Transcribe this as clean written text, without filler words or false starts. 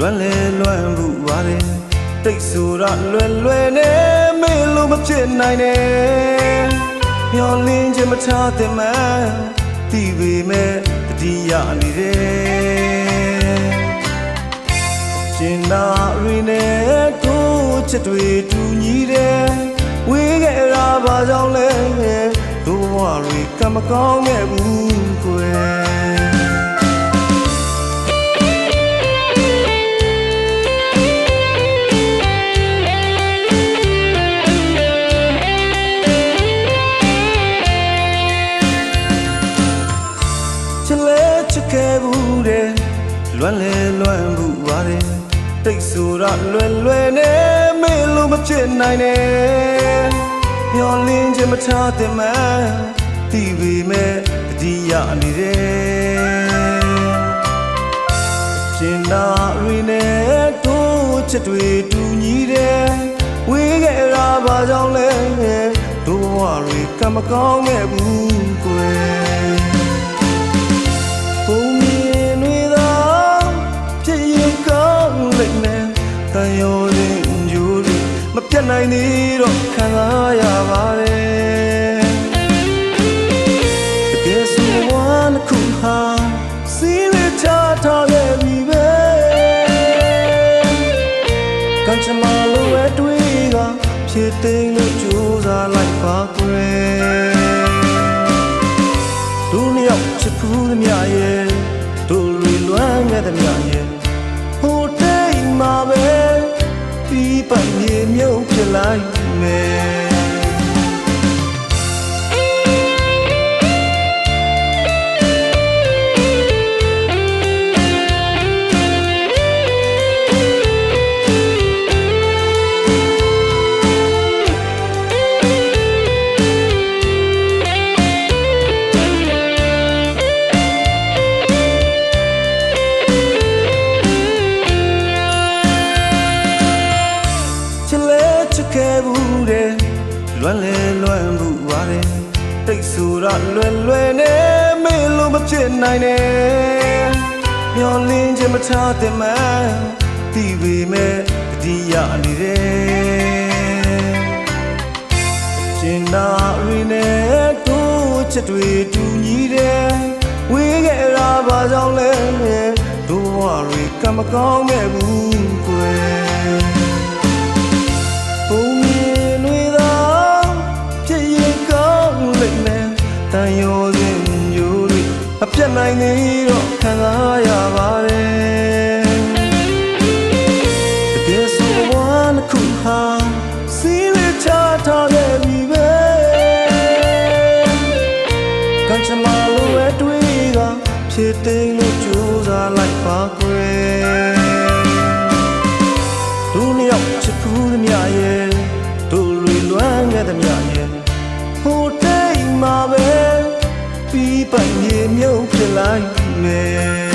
luan le luan bu vareတိတ်ဆိုတာလွယ်နေမေးလို့မဖြစ်နိုင်နဲ့မျောလင်းခြင်းမထားတဲ့မှတီးပေမဲ့တတိယနေတယ်ရှင်သာရီနဲ့တို့ချက်တွေတူညီတယ်ဝေးခဲ့တာဘာကြောင့်လဲတို့ဘဝတွေကမကောင်းခဲ့ဘူးကွယ်ခဲ့ဘူးတဲ့လွမ်းလေလွမ်းဘူးပါတယ်တိတ်ဆိုတာလွယ်နေမေးလို့မဖြစ်နိုင်နဲ့မျောလင်းခြင်းမထားတဲ့မှတီးပေမဲ့တတိယနေတယ်ရှင်သာရီနဲ့တို့ချက်တွေတူညီတယ်ဝေးခဲ့တာဘာကြောင့်လဲတို့ဘဝတွေကမကောင်းခဲ့ဘူးကွယ်တန်ရောရင်ဂျူရီမပြတ်နိုင်သေးတော့ခံစားရပါတယ်တကယ်ဆိုဝမ်းခုဟာစီးရချထားခဲ့ပြီပဲကံချမလိုအတွေ့ကဖြစ်သိမ်းလို့ကြိုးစားလိုက်ပါကွယ်ဒုနှစ်ယောက်ချစ်ဖူးသမျှရဲ့တို့လွေလွမ်းခဲ့သမျှရဲ့ဟိုတိတ်မှာပဲပြီးပိုင်မြေမြုပ်ဖြစ်လိုက်မယ်ခဲ့ဘူးတဲ့လွမ်းလေလွမ်းဘူးပါတယ်တိတ်ဆိုတာလွယ်နေမေးလို့မဖြစ်နိုင်နဲ့မျောလင်းခြင်းမထားတဲ့မှတီးပေမဲ့တတိယနေတယ်ရှင်သာရီနဲ့တို့ချက်တွေတူညီတယ်ဝေးခဲ့တာဘာကြောင့်လဲတို့ဘဝတွေကမကောင်းခဲ့ဘူးကွယ်တန်ရောရင်ဂျူရီမပြတ်နိုင်သေးတော့ခံစားရပါတယ်တကယ်ဆိုဝမ်းခုဟာစီးရချထားခဲ့ပြီပဲကံချမလိုအတွေ့ကဖြစ်သိမ်းလို့ကြိုးစားလိုက်ပါကွယ်ဒုနှစ်ယောက်ချစ်ဖူးသမျှရဲ့တို့လွေလွမ်းခဲ့သမျှရဲ့ဟိုတိတ်မှာပဲပြီးပိုင်မြေမြုပ်ဖြစ်လိုက်မယ်